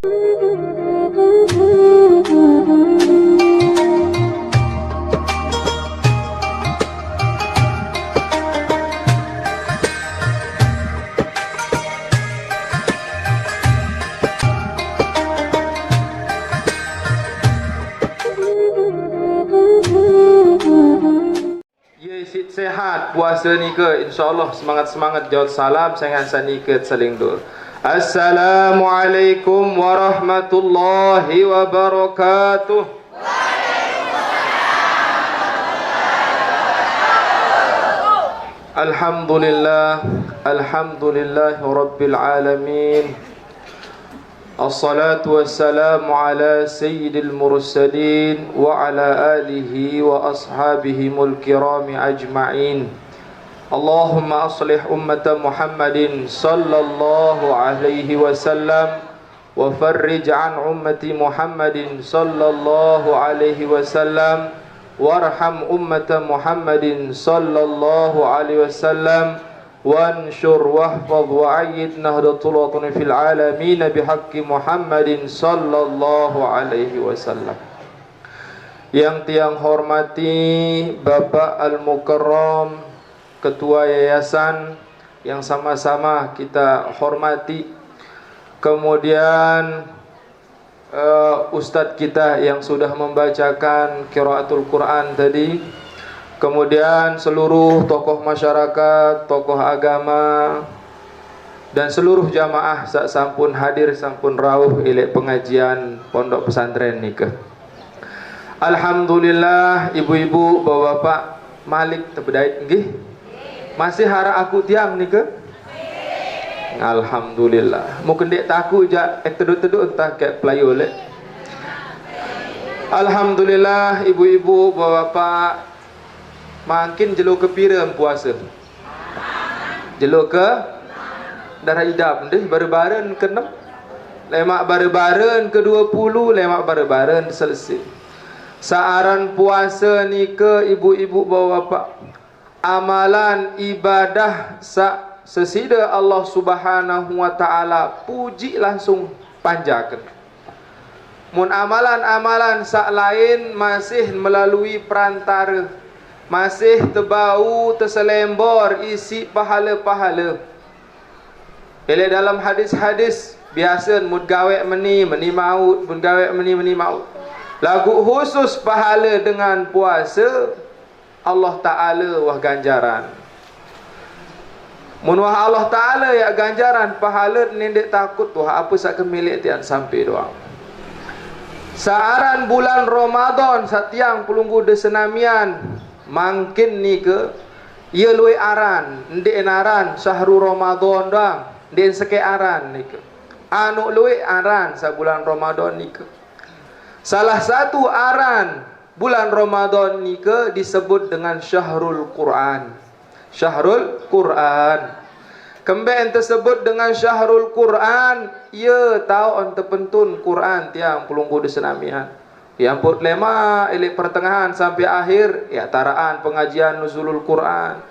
Sehat puasa ni ke, insyaAllah semangat-semangat jawab salam sangat sani ke saling dur. Assalamualaikum warahmatullahi wabarakatuh. Alhamdulillah, alhamdulillahi rabbil alamin. Assalatu wassalamu ala sayyidil mursalin wa ala alihi wa ashabihimul kirami ajma'in. Allahumma aslih ummata Muhammadin sallallahu alaihi wasallam wa farrij an ummati Muhammadin sallallahu alaihi wasallam warham ummata Muhammadin sallallahu alaihi wasallam وانشر واحفظ وعيد نهضة الوطن في العالمين بحق محمد صلى الله عليه وسلم. Yang tiang hormati Bapak Al-Mukarram, Ketua Yayasan yang sama-sama kita hormati, kemudian Ustadz kita yang sudah membacakan qiraatul Quran tadi, kemudian seluruh tokoh masyarakat, tokoh agama, dan seluruh jamaah sak sampun hadir sampun rawuh ilek pengajian pondok pesantren nika. Alhamdulillah, ibu-ibu, bapak-bapak, Malik tebedait nggih. Masih hara aku tiang nika? Alhamdulillah. Mungkin dek takut jak teduk-teduk entah kayak pelayu lek. Alhamdulillah, ibu-ibu, bapak-bapak, makin jeluk ke pira puasa. Jeluk ke darah idam deh, baru-baran ke 6, lemak baru-baran ke 20, lemak baru-baran selesai. Saaran puasa ni ke ibu-ibu bapak-bapak, amalan ibadah sesida Allah Subhanahu wa taala puji langsung panjakan. Mun amalan-amalan sak lain masih melalui perantara, masih terbau terselembor isi pahala-pahala. Bila dalam hadis-hadis biasa mud gawe meni maut, mud gawe meni maut. Lagu khusus pahala dengan puasa Allah Taala wah ganjaran. Mun wah Allah Taala ya ganjaran pahala nendek takut wah apa sak kemilik tian sampai doang. Saaran bulan Ramadan satiang pelunggu de senamian mungkin ni ke ia luai aran ndek naran syahrul Ramadan doang ndek seke aran ni ke anu luai aran sa bulan Ramadan ni ke. Salah satu aran bulan Ramadan ni ke disebut dengan syahrul Quran. Syahrul Quran. Kemben tersebut dengan syahrul Quran, ia tahu on terpentun Quran tiang pelunggu di senamian. Yang put lema elik pertengahan sampai akhir ya taraan pengajian nuzulul Quran.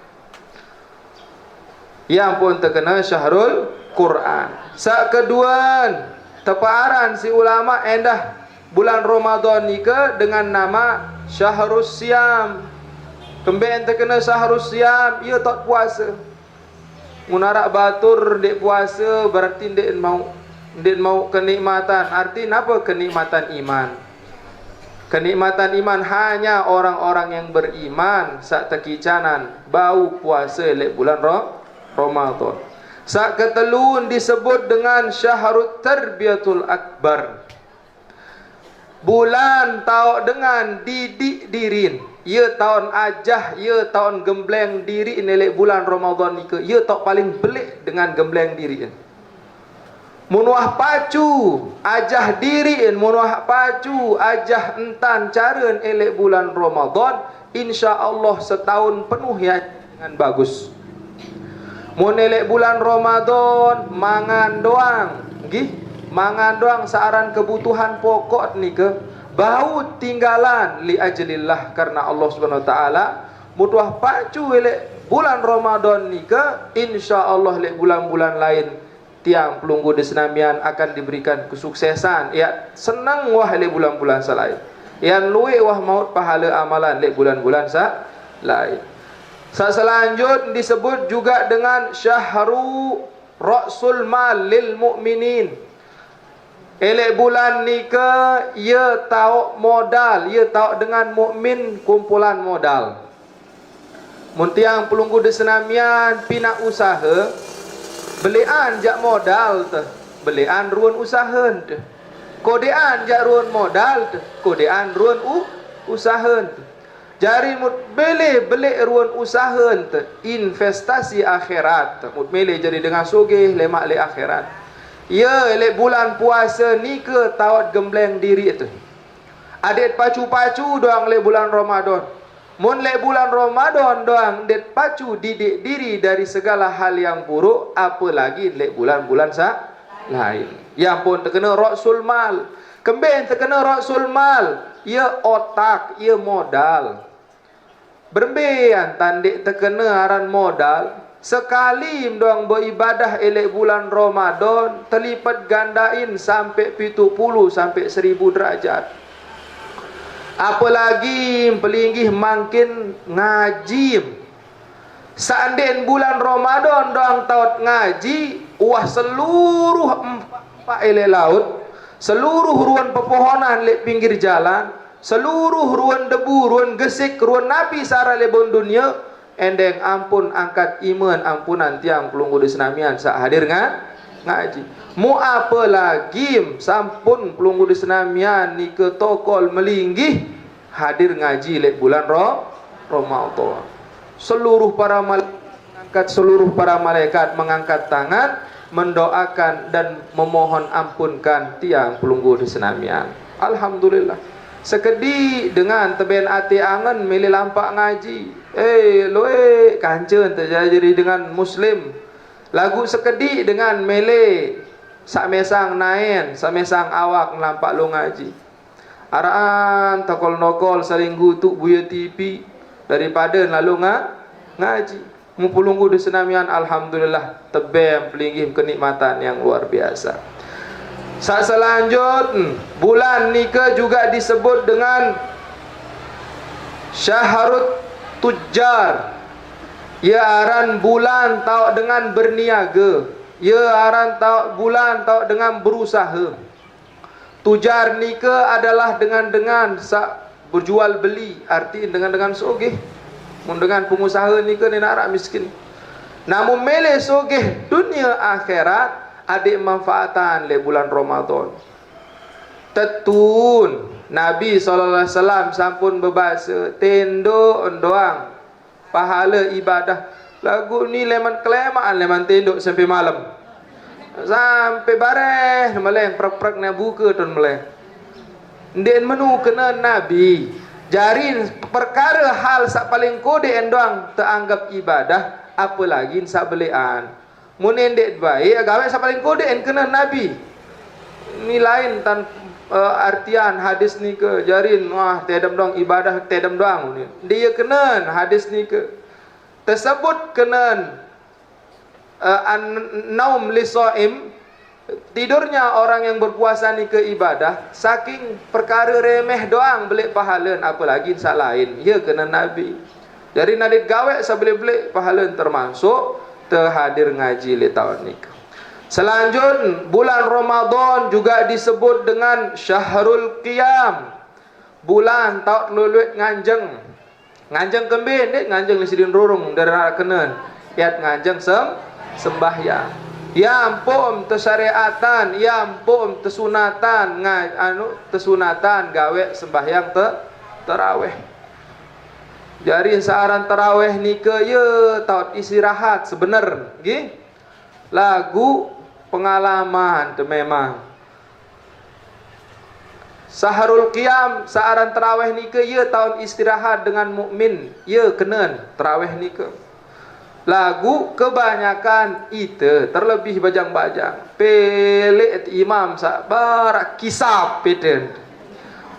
Yang pun terkena syahrul Quran. Sak keduaan teparan si ulama endah bulan Ramadan ni ke dengan nama syahrus siam. Kemben terkena syahrus siam, ia tak puasa. Munarak batur dek puasa berarti dek mau kenikmatan. Arti apa kenikmatan iman? Kenikmatan iman hanya orang-orang yang beriman sak tekicanan bau puasa lek bulan Ramadan. Sak ketelun disebut dengan syahrut tarbiyatul akbar. Bulan tau dengan didik dirin. Ia tahun ajah, ia tahun gembleng diri lek bulan Ramadan ni ke. Ia tak paling belik dengan gembleng diri. Munuah pacu ajah diri, munuah pacu ajah entan cara elek bulan Ramadan, insya-Allah setahun penuh ya dengan bagus. Mun elek bulan Ramadan mangan doang, nggih, mangan doang saaran kebutuhan pokok ni ke, bau tinggalan li ajlillah karena Allah Subhanahu wa taala. Mutuah pacu elek bulan Ramadan ni ke, insya-Allah lek bulan-bulan lain tiang pelunggu desenamian akan diberikan kesuksesan. Ya senang wah le bulan-bulan salain. Yang luwe wah maut pahala amalan le bulan-bulan lain. Selanjut disebut juga dengan syahru ra'sul mal lil mu'minin. Elek bulan ni ke ia tahu modal, ia tahu dengan mukmin kumpulan modal. Muntiang pelunggu desenamian pina usaha belian jak modal tu, belian ruan usaha tu. Kodean jak ruan modal tu, kodean ruan usaha tu. Jari mut beli ruan usaha tu, investasi akhirat. Mut beli jadi dengan sugih lemak le akhirat. Ya le bulan puasa ni ke tawat gembleng diri tu. Adet pacu-pacu doang le bulan Ramadan. Mun le bulan Ramadan doang det pacu didik diri dari segala hal yang buruk, apalagi le bulan-bulan lain. Yang pun terkena ra'sul mal. Kemben terkena ra'sul mal, ia otak, ia modal. Berembian tandik terkena aran modal. Sekali doang beribadah elek bulan Ramadan, terlipat gandain sampai 70 sampai 1000 derajat. Apalagi pelinggih makin ngaji. Seandainya bulan Ramadan doang taut ngaji, wah seluruh empat elek laut, seluruh ruan pepohonan lek pinggir jalan, seluruh ruan debu, ruan gesik, ruan napi sara lebon dunia, endeng ampun angkat iman ampunan tiang pelunggu desenamian sak hadir ngaji. Mu apa lagi sampun pelunggu desenamian ni ke tokol melinggih hadir ngaji lek bulan Ramadan. Seluruh para malaikat mengangkat tangan mendoakan dan memohon ampunkan tiang pelunggu desenamian. Alhamdulillah. Sekedi dengan teben ati angan milih lampak ngaji. Loe kancen terjadi dengan muslim. Lagu sekedi dengan mele sak mesang naen, sak mesang awak lampak lo ngaji. Araan tokol nokol saling gutuk buya TV daripada lalu ngaji. Mupulunggu desenamian alhamdulillah tebem pelinggih kenikmatan yang luar biasa. Selanjut bulan nika juga disebut dengan syahrut tujjar. Ya aran bulan tau dengan berniaga. Ya aran tau bulan tau dengan berusaha. Tujar nika adalah dengan berjual beli, arti dengan sogeh. Mun dengan pengusaha nika ni nak miskin. Namun mele sogeh dunia akhirat adik manfaatan le bulan Ramadan. Tetun Nabi SAW sampun berbahasa tendo doang pahala ibadah. Lagu ni leman kelemaan leman tenduk sampai malam. Sampai bareh meleng prek-prek nak buka tun meleng. Den menu kena Nabi. Jarin perkara hal sak paling kode endang teranggap ibadah, apalagi sak belian. Mun endek baik gawe sak paling kode en kena Nabi. Ni lain tan artian hadis ni ke jarin wah tedam doang ibadah tedam doang ni. Dia kena hadis ni ke tersebut kena naum lisaim, tidurnya orang yang berpuasa ni ke ibadah saking perkara remeh doang belik pahala, apalagi sak lain ya kena Nabi. Dari nadit gawe sabeli-beli pahala termasuk terhadir ngaji le tahun ni. Selanjut bulan Ramadan juga disebut dengan syahrul qiyam. Bulan taut luluit nganjeng. Nganjeng kembin dek nganjeng lisidin rurung dari kenen. Iat nganjeng sembahyang. Ya ampun tersyariatan, ya ampun tersunatan, tersunatan gawe sembahyang tarawih. Jari searan tarawih ni ke ye taut istirahat sebenar, nggih. Lagu pengalaman tu memang. Saharul qiyam searan tarawih ni ke ye taut istirahat dengan mukmin, ye kenen tarawih ni ke. Lagu kebanyakan itu terlebih bajang-bajang pelik imam sabar kisap peten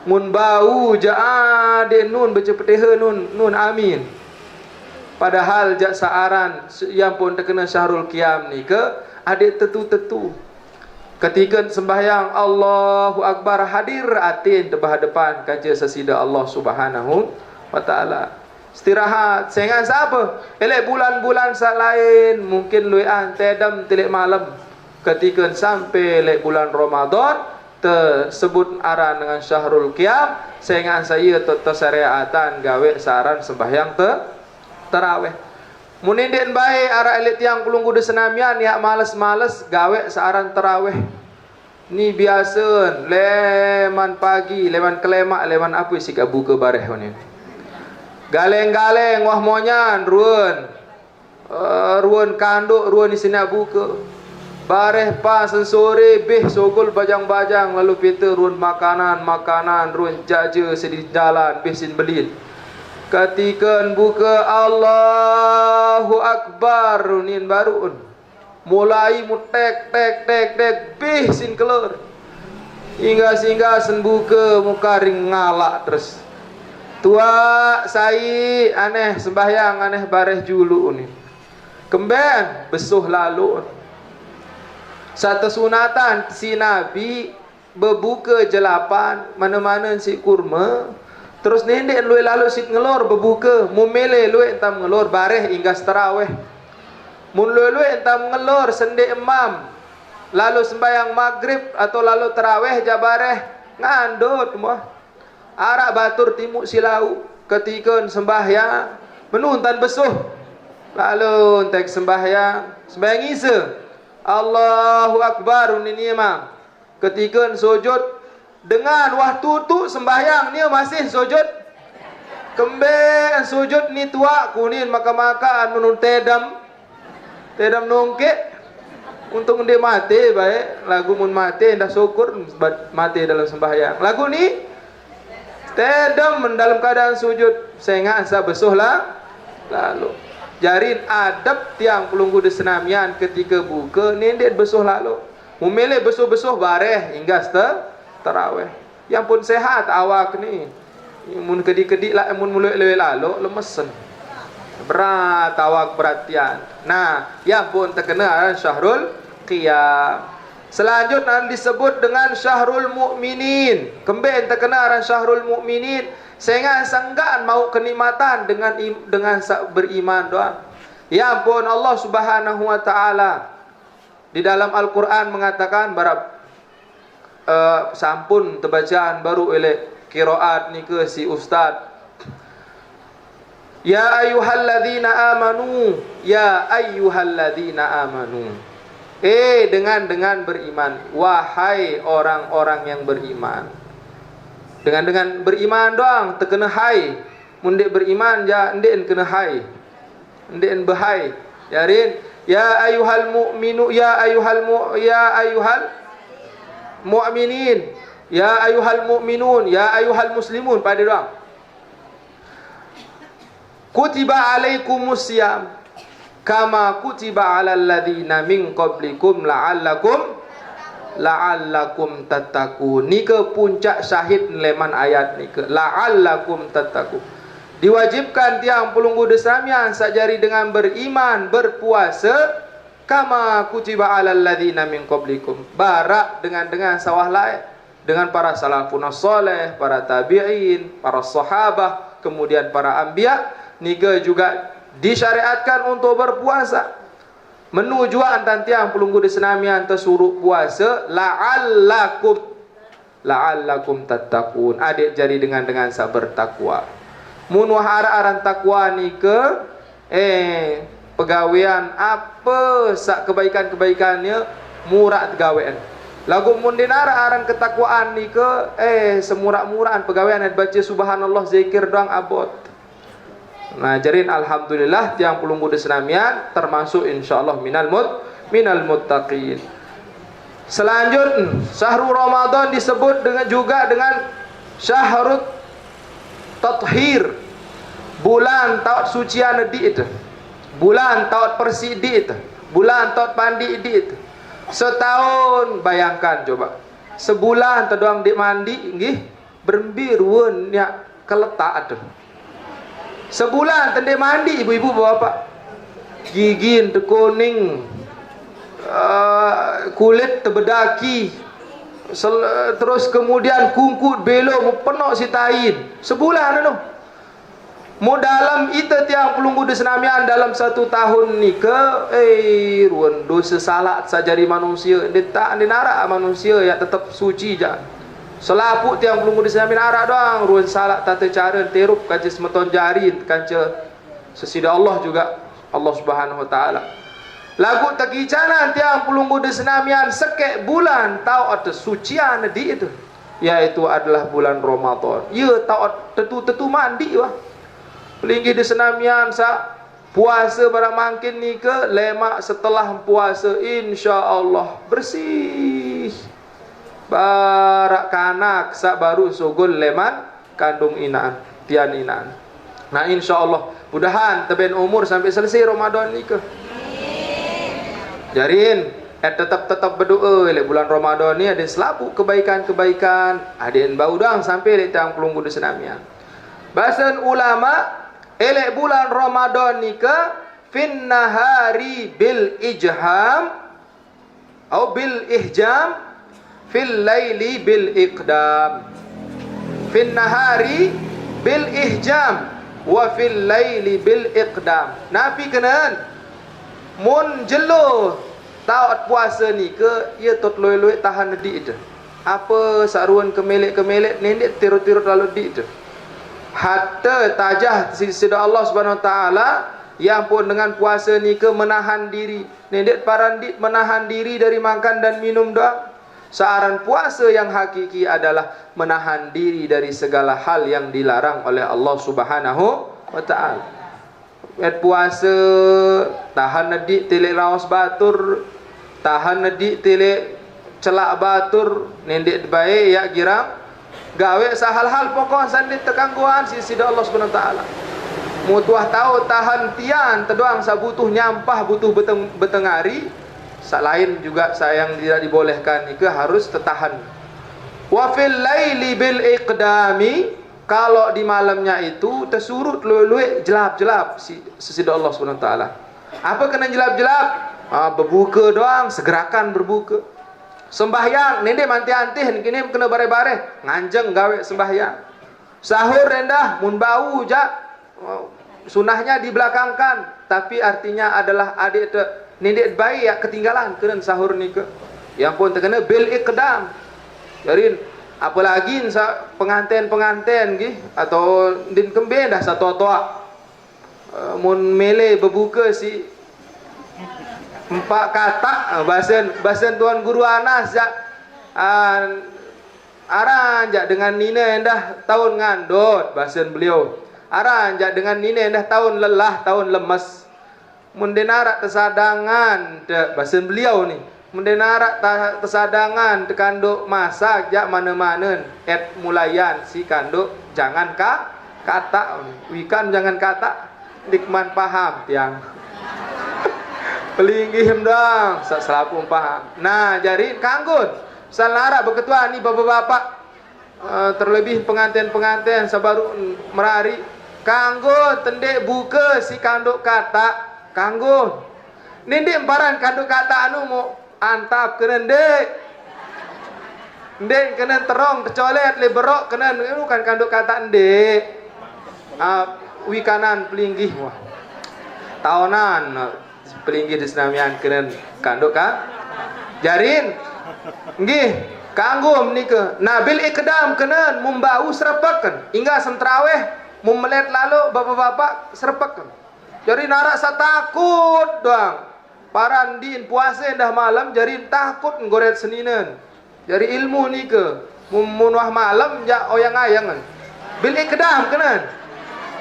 mun bau jaa de nun baca Fatihah nun amin Padahal jak saaran yang pun terkena Syahrul Qiyam ni ke adik tetu-tetu. Ketika sembahyang Allahu Akbar hadir atin tebah depan kaca sesida Allah Subhanahu wa taala. Istirahat sengan siapa? Elek bulan-bulan sat lain mungkin luian tedam telik malam. Ketika sampai elek bulan Ramadan tersebut aran dengan Syahrul Qiyam, sengan saya syariatan gawe saran sembahyang tarawih. Munindin baik arah elit tiang pelunggu de senamian ya males-males gawe searan tarawih. Ni biasa leman pagi, leman kelemak, leman apa sih ka buka bareh ni. Galeng-galeng wah monyan ruan. Ruan kanduk, ruan di sini buka. Bareh pas sore beh sogol bajang-bajang lalu pita ruan makanan, ruan jaja sedih jalan beh sin belin. Ketika buka Allahu Akbar runin baru mulai mutek tek bih sin keluar hingga sehingga sen buka muka ring ngalak terus tua sai aneh sembahyang aneh bareh julu ni kemben besuh lalu satu sunatan si Nabi berbuka jelapan mana-mana si kurma. Terus nendek luai lalu sit ngelor berbuka, mumele luai entam ngelor bareh hingga tarawih. Mun luai entam ngelor sendek imam. Lalu sembahyang maghrib atau lalu tarawih jabareh ngandut semua. Arak batur timuk silau ketika sembahyang menuntan besuh. Lalu entek sembahyang isa. Allahu Akbar ini imam. Ketika sujud dengan waktu tu sembahyang ni masih sujud kemben sujud ni tua kunin maka-makaan menun tedam nongke untung dia mati baik lagu mun mati dah syukur mati dalam sembahyang lagu ni tedam dalam keadaan sujud sehingga asa besuh lah lalu jarin adab tiang pelunggu di senamian ketika buka ni dia besuh lalu memilih besuh-besuh bareh hingga tarawih. Yang pun sehat awak ni. Mun kedik-kedik lah mun mulai lalu lemesan. Berat awak perhatian. Nah, yang pun terkena Syahrul Qiyam. Selanjutnya disebut dengan Syahrul Mukminin. Kembali terkena Syahrul Mukminin sehingga sanggaan mau kenikmatan dengan beriman doang. Yang pun Allah Subhanahu wa taala di dalam Al-Qur'an mengatakan sampun terbacaan baru oleh qiraat ni ke si ustaz. Ya ayyuhalladzina amanu, ya ayyuhalladzina amanu. Dengan beriman, wahai orang-orang yang beriman. Dengan beriman doang terkena hai. Mun dek beriman ja ndek kena hai. Ndek bahai. Yarin ya ayyuhal mu'minu ya ayyuhal mu'minin ya ayuhal mu'minun ya ayuhal muslimun pada doang kutiba alaikumus siyam kama kutiba alal ladzina min qablikum la'allakum tattaqun ni ke puncak syahid leman ayat ni ke la'allakum tattaqun diwajibkan tiang pelunggu desamian sajari dengan beriman berpuasa kama kutiba alal ladzina min qablikum barak dengan sawah lain dengan para salafun saleh, para tabi'in, para sahabah, kemudian para anbiya niga juga disyariatkan untuk berpuasa. Menujuan tantiang pelunggu di senamian tersuruh puasa la'allakum tattaqun adik jari dengan sabar takwa. Mun wahara aran takwa ni ke pegawaian apa sak kebaikan-kebaikannya murah gawean. Lagu mun dinara aran ketakwaan ni ke semurah-murahan pegawaian baca subhanallah zikir doang abot. Nah jarin alhamdulillah tiang pelunggu desnamian termasuk insyaallah minal muttaqin. Selanjutnya syahrul Ramadan disebut juga dengan syahrut tathhir. Bulan taut sucian di itu. Bulan taut persidi itu. Bulan taut pandi di itu. Setahun bayangkan coba. Sebulan terdoang di mandi nggih berembirun ya keletak tu. Sebulan tende mandi ibu-ibu bapak. Gigin terkuning, kulit terbedaki, terus kemudian kungkut belok penuh si tain. Sebulan anu. Mu dalam itu tiang pelunggu di senamian dalam 1 tahun ni ke ruan dosa salat sajari manusia dia tak dinara manusia yang tetap suci je. Selaput tiang pelunggu di senamian arak doang ruan salat tata cara terup kaca semeton jari kaca sesida Allah juga Allah Subhanahu wa taala. Lagu takicanan tiang pelunggu di senamian sekek bulan tau ada sucian di itu. Yaitu adalah bulan Ramadan. Ya tau tetu mandi wah. Pelinggi di senamian sa puasa barang mangkin ni ke lemak setelah puasa insya-Allah bersih. Barak kanak sa baru sugul leman kandung inaan tian inaan. Nah insya-Allah mudahan teben umur sampai selesai Ramadan ni ke. Jarin tetap berdoa le bulan Ramadan ni ada selapu kebaikan-kebaikan, ada bau dang sampai le tang pelunggu di senamian. Bahasan ulama elek bulan Ramadan ni ke fin nahari bil ijham atau bil ihjam fil laili bil iqdam. Fin nahari bil ihjam wa fil laili bil iqdam. Nabi kenan mun jelo taat puasa ni ke ia tot loi-loi tahan di itu. Apa saruan kemelek-kemelek nendek tiru-tiru lalu di itu. Hatta tajah sisi Allah Subhanahu wa taala yang pun dengan puasa ni ke menahan diri. Nendek parandit menahan diri dari makan dan minum doang. Searan puasa yang hakiki adalah menahan diri dari segala hal yang dilarang oleh Allah Subhanahu wa taala. Puasa tahan nedik telek rawas batur, tahan nedik telek celak batur, nendek baik ya giram gawe sahal-hal pokok sandi tekangguan sisi Allah Subhanahu wa taala. Mutuah tahu tahan tian terdoang sabutuh nyampah butuh betengari, selain juga sayang tidak dibolehkan itu harus tertahan. Wa fil laili bil iqdami, kalau di malamnya itu tersurut luwe-luwe jelap-jelap sisi Allah Subhanahu wa taala. Apa kena jelap-jelap? Berbuka doang, segerakan berbuka. Sembahyang nende manti-antih kini kena bare-bare nganjeng gawe sembahyang. Sahur rendah mun bau jak sunahnya dibelakangkan, tapi artinya adalah adik nende bayi ya ketinggalan kena sahur ni ke. Yang pun terkena bil iqdam. Jadi apalagi pengantin-pengantin gi atau din kemben dah satu toa. Mun mele berbuka si 4 kata bahasan tuan guru Anas jak aran jak dengan nina endah tahun ngandot bahasan beliau aran jak dengan nina endah tahun lelah tahun lemes mun denarak tersadangan bahasan beliau ni mun denarak tersadangan tekanduk masak jak mana-mana mulayan si kanduk jangan kata wikan jangan kata dikman paham tiang pelinggih dong, selaku paham. Nah, jadi kanggut. Salara berketua ni bapak-bapak terlebih pengantin-pengantin sabaru merari kanggut tendek buka si kanduk kata kanggut. Nindek emparan kanduk kata anu mau antap kena ndek. Ndek kena terong tercolet leberok kena anu kan kanduk kata ndek. Wikanan pelinggih wah. Tahunan pelinggi di senamian keren kanduk kan jarin nggih kanggum ni ke nabil ikdam kenen mumbau serpakan hingga sentraweh mumelet lalu bapak-bapak serpakan jadi narak sa takut doang parandin puasa dah malam jarin takut ngoret seninen jadi ilmu ni ke munwah malam ja oyang-ayang bil ikdam kenen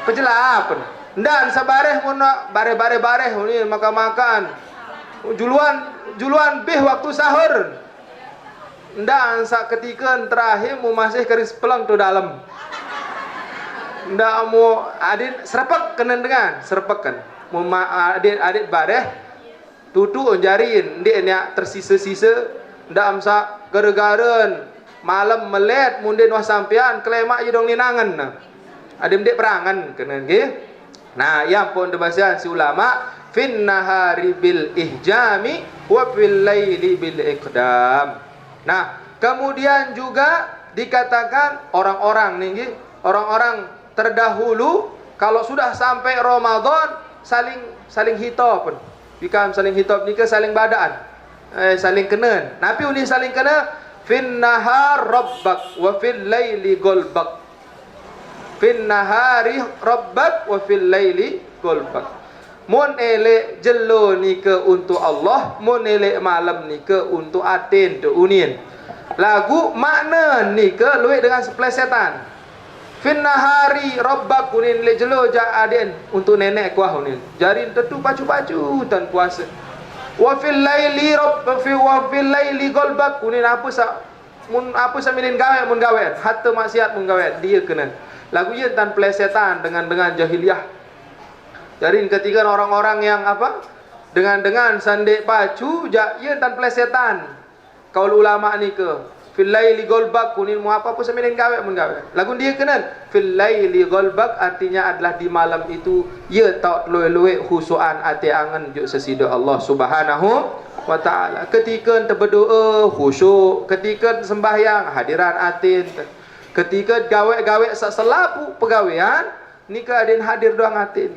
pejelapan dan sabareh muna bare-bare ni makan juluan bih waktu sahur. Ndak sak ketika terakhir mu masih keris pelang tu dalam. Ndak mu adit serpek kenen dengan serpekan. Mu adit bareh tutu jarin ndik nya tersisa-sisa ndak amsa gara-garan malam melet munden wah sampean klemak je dong ninangan. Adim dek perangan kenen nggih. Nah, yang pun dibahaskan si ulama, fin nahari bil ihjami wa fil laili bil iqdam. Nah, kemudian juga dikatakan orang-orang nih, orang-orang terdahulu kalau sudah sampai Ramadan saling hitop. Bikam saling hitop ni ke saling badaan. Saling kena. Nabi uli saling kena fin nahar rabbak wa fil laili golbak. Fin nahari rabbak wa fil laili golbak. Mun elek jelo ni ke untuk Allah, mun elek malam ni ke untuk atin tu unin. Lagu makna ni ke luit dengan seplesetan. Fin nahari rabbak unin le jelo ja aden untuk nenek kuah unin. Jarin tentu pacu-pacu tan puasa. Wa fil laili wa fil laili golbak unin apa sa milin gawe mun gawe hatta maksiat mun gawe dia kena. Lagu ye tan plesetan dengan jahiliyah. Jadi ketika orang-orang yang apa? Dengan sandek pacu ye tan plesetan. Kaul ulama ni ke fil laili golbak kunin mu apa semilin gawe mun gawe. Lagu dia kena fil laili golbak artinya adalah di malam itu ye tak loe-loe khusuan ati angan juk sesida Allah Subhanahu wa taala. Ketika berdoa khusyuk, ketika sembahyang hadiran atin. Ketika gawe-gawe selapu pegawaian ni ke adin hadir doang atin.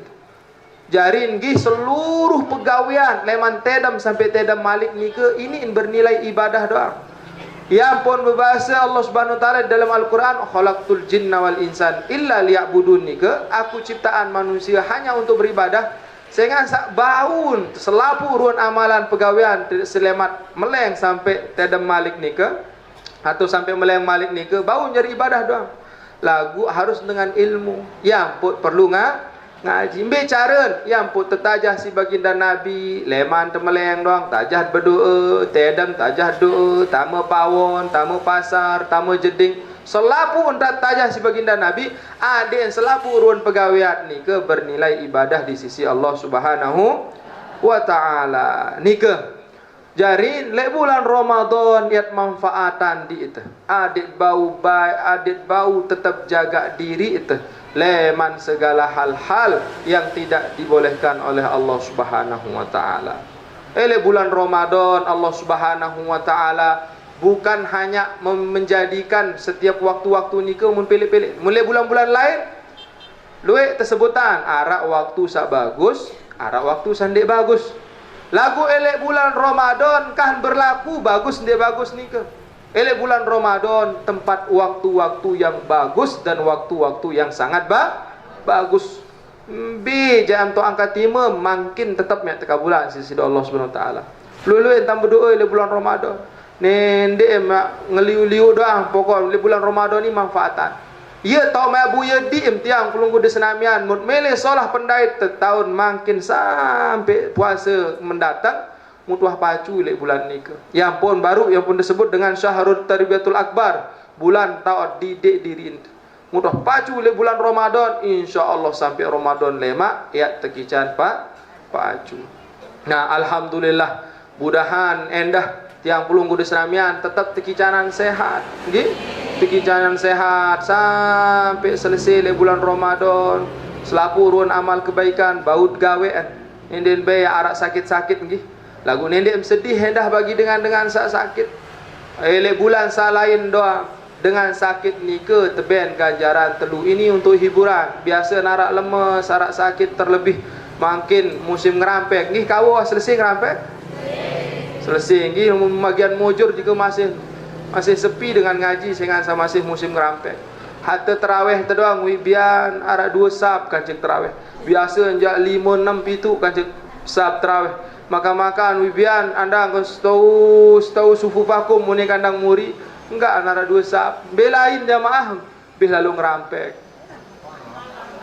Jarin gi seluruh pegawaian leman tedam sampai tedam malik ni ke ini bernilai ibadah doang. Yang pun berbahasa Allah Subhanahu wa taala dalam Al-Quran, khalaqtul jinna wal insan illa liya'budun ni ke aku ciptaan manusia hanya untuk beribadah. Sehingga baun selapu ruan amalan pegawaian selemat meleng sampai tedam malik ni ke atau sampai meleng malik ni ke bau jadi ibadah doang. Lagu harus dengan ilmu. Yang pun perlu ngaji. Ambil cara yang pun tertajah si baginda Nabi, leman temeleng doang, tajah berdoa, tedam tajah doa, tama pawon, tama pasar, tama jeding. Selapu untuk tajah si baginda Nabi, ada yang selapu ruan pegawaian ni ke bernilai ibadah di sisi Allah Subhanahu wa taala. Ni ke jarin le bulan Ramadan iat manfaatan di itu. Adik bau baik, adik bau tetap jaga diri itu. Leman segala hal-hal yang tidak dibolehkan oleh Allah Subhanahu wa taala. Le bulan Ramadan Allah Subhanahu wa taala bukan hanya menjadikan setiap waktu-waktu ni ke mun pilih-pilih. Mulai bulan-bulan lain luek tersebutan arak waktu sak bagus, arak waktu sandek bagus. Lagu elek bulan Ramadan kan berlaku bagus ndek bagus ni ke? Elek bulan Ramadan tempat waktu-waktu yang bagus dan waktu-waktu yang sangat bagus. Jam tu angkat 5 makin tetap mek terkabulan sisi Allah Subhanahu wa taala. Lulu entam berdoa elek bulan Ramadan. Nendek mak ngeliu-liu doang pokok elek bulan Ramadan ni manfaatan. Ya tau mai abu ya diem tiang pelunggu de senamian mut mele solah pendait tahun makin sampai puasa mendatang mutuah pacu lek bulan ni ke. Yang pun baru yang pun disebut dengan Syahrul Tarbiyatul Akbar, bulan taat didik diri. Mutuah pacu lek bulan Ramadan, insya-Allah sampai Ramadan lema ya tekican pacu. Nah, alhamdulillah mudahan endah tiang pelunggu de senamian tetap tekicanan sehat, nggih. Pikiran sehat sampai selesai le bulan Ramadan, selaku ruan amal kebaikan, baut gawean. Nenden bay arak sakit-sakit nggih. Lagu nenden sedih hendah bagi dengan sakit. Le bulan salain doa dengan sakit ni ke teben ganjaran telu ini untuk hiburan. Biasa narak lemes, arak sakit terlebih makin musim ngerampek. Nggih kawo selesai ngerampek? Selesai nggih bagian mujur juga masih sepi dengan ngaji sehingga masih musim ngerampek. Hatta tarawih terdoang wibian ara 2 sab kancing tarawih. Biasa njak 5 6 pitu kancing sab tarawih. Maka-maka wibian anda engko stau sufufakum muni kandang muri enggak antara 2 sab. Belain jamaah bih lalu ngerampek.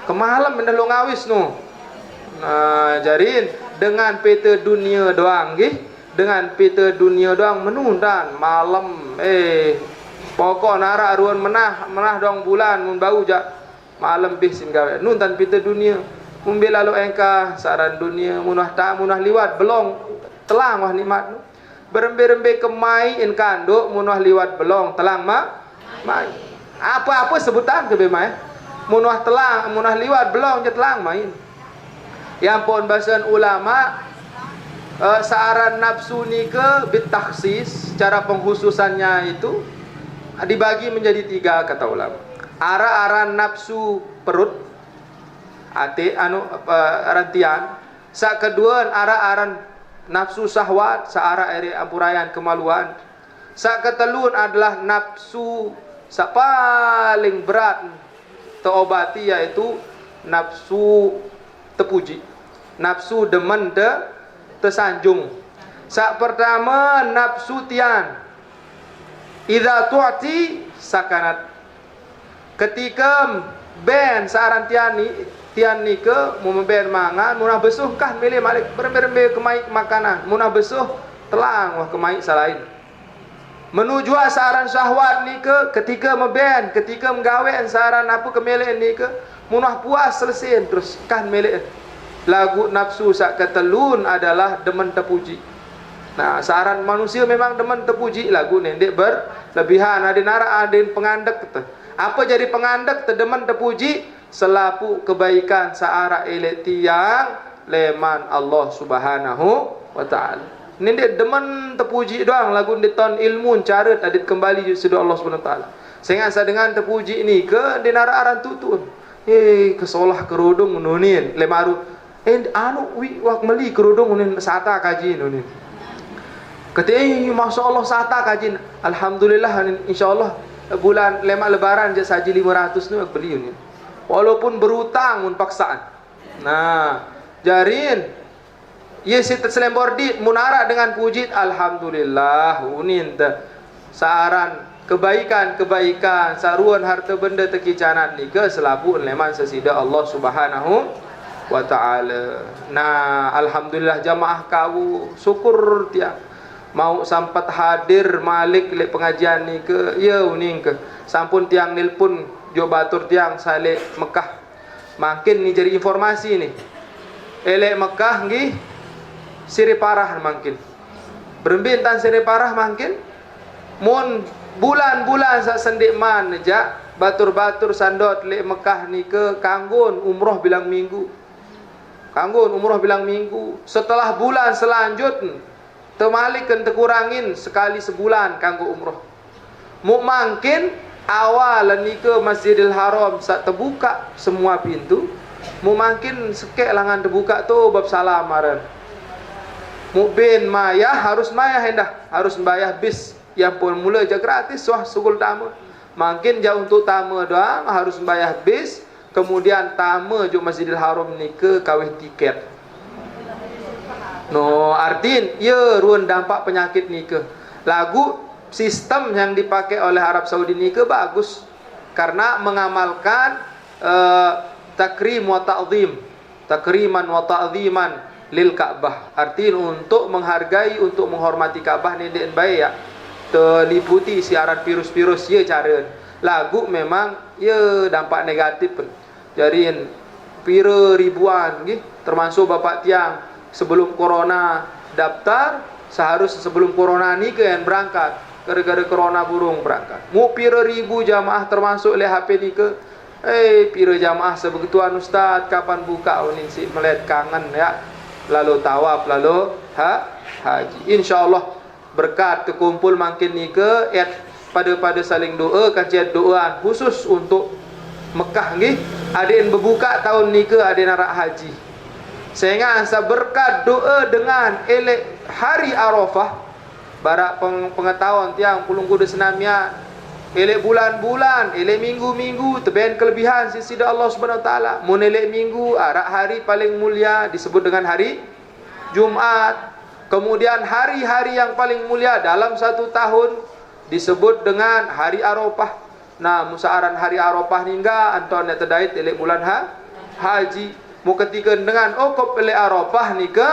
Kemalam mendah lu ngawis no. Nah, jarin dengan peta dunia doang nggih. Dengan pita dunia doang menundan malam pokok nara ruan menah doang bulan mun bau jak malam bis gawe nuntan pita dunia mun lalu engka saran dunia munah liwat belong telang wah nikmat berembe-rembe kemai in kanduk munah liwat belong telang mai apa-apa sebutan ke be mai munah telang munah liwat belong je telang main Yang pun bahasan ulama searan nafsu ni ke bitaksis, cara penghususannya itu dibagi menjadi 3 kata ulama. Aran nafsu perut, rantian. Sak kedua aran nafsu syahwat, seara eri ampurayan kemaluan. Sak ketelun adalah nafsu sak paling berat terobati, yaitu nafsu terpuji, nafsu demen tersanjung. Sak pertama nafsu tian, idza tu'ti sakanat. Ketika ben saran tian ni ke mu ben mangan munah besuh kah milih malik berembe kemai makanan, munah besuh telang wah kemai salain. Menuju saran syahwat ni ke ketika meben, ketika menggawe saran apa kemilih ni ke munah puas selesai terus kan milih. Lagu nafsu sak ketelun adalah demen terpuji. Nah, saran manusia memang demen terpuji, lagu ni dek berlebihan, ada nara ada pengandek tu. Apa jadi pengandek terdemen terpuji? Selapu kebaikan seara elek tiang leman Allah Subhanahu wa taala. Ini dia demen terpuji doang, lagu dia ton ilmu cara adit kembali juga Allah Subhanahu wa taala. Sehingga dengan terpuji ni ke dia nara aran tutun. Kesolah kerudung nunin lemaru wak meli kerudung nunin sata kaji nunin. Kata masya Allah sata kaji. Alhamdulillah insyaallah bulan lemak lebaran je saji 500 ni aku beli ni. Walaupun berutang mun paksaan. Nah, jarin ye si terselembor dit munara dengan pujit alhamdulillah unin te saran kebaikan saruan harta benda tekicanan ni ke selapu leman sesida Allah Subhanahu wa taala. Nah, alhamdulillah jamaah kau syukur tiang mau sampat hadir malik le pengajian ni ke ya uning ke sampun tiang nilpun jo batur tiang sale Mekah makin ni jadi informasi ni elek Mekah nggih siri parah makin berbintan siri parah makin mun bulan-bulan sak sendik man ja batur-batur sandot le Mekah ni ke kanggon umroh bilang minggu, kanggon umroh bilang minggu. Setelah bulan selanjutnya temalikan terkurangin sekali sebulan kanggo umroh. Mu mungkin awal ni ke Masjidil Haram sak terbuka semua pintu, mu mungkin sekek langan terbuka tu bab salam maran. Mu bin maya harus maya hendah, harus bayar bis yang pun mula je gratis wah sugul tamu. Mungkin jauh untuk tamu doang harus bayar bis, kemudian tamu jo Masjidil Haram ni ke kawin tiket. No, artin ya ruan dampak penyakit ni ke. Lagu sistem yang dipakai oleh Arab Saudi ni ke bagus karena mengamalkan takrim wa ta'zim, takriman wa ta'ziman lil Ka'bah. Artin untuk menghargai, untuk menghormati Ka'bah ni den baik ya. Terliputi siaran virus-virus ya cara. Lagu memang ya dampak negatif pun. Jadiin pira ribuan nggih termasuk bapak tiang sebelum corona daftar, seharusnya sebelum corona ni ke yang berangkat, gara-gara corona burung berangkat. Mu pira ribu jamaah termasuk le HP ni ke. Pira jamaah sebegituan ustaz, kapan buka ni si melihat kangen ya. Lalu tawaf, lalu haji. Insyaallah berkat terkumpul makin ni ke pada saling doa kajian doaan khusus untuk Mekah nggih. Ada yang berbuka tahun ni ke ada narak haji. Sehingga asa berkat doa dengan elek hari Arafah barak pengetahuan tiang pulung kuda senamia elek bulan-bulan, elek minggu-minggu teben kelebihan sisi Allah Subhanahu wa taala. Mun elek minggu arak hari paling mulia disebut dengan hari Jumat. Kemudian hari-hari yang paling mulia dalam satu tahun disebut dengan hari Arafah. Nah, musaaran hari Arafah hingga anton net terdait elek bulan haji. Mu ketika dengan okop elek Arafah ni ke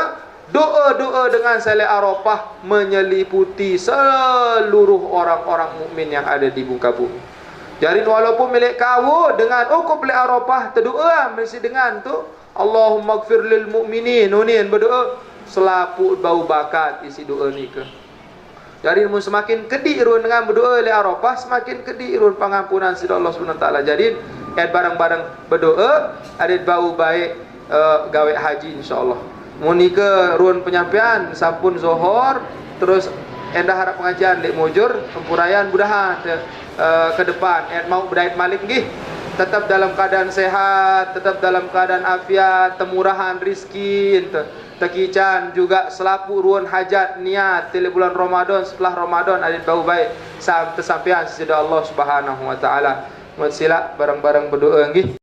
doa-doa dengan sele Arafah menyeliputi seluruh orang-orang mukmin yang ada di muka bumi. Jadi walaupun milik kau dengan okop elek Arafah terdoa mesti dengan tu Allahumma ighfir lil mu'minin nunin berdoa selapu bau bakat isi doa ni ke. Jadi mu semakin kedi irun dengan berdoa elek Arafah semakin kedi irun pengampunan sida Allah Subhanahu wa taala. Jadi barang-barang berdoa ada bau baik gawe haji insyaallah. Muni ke ruan penyampaian sampun zuhur terus endah harap pengajian lek mujur pempurayan budahan ke depan mau berdait malik nggih. Tetap dalam keadaan sehat, tetap dalam keadaan afiat, temurahan rizki, tekican juga selaku ruan hajat niat di bulan Ramadan setelah Ramadan ada bau baik sampai sampean sejada Allah Subhanahu wa taala. Sila bareng-bareng berdoa nggih.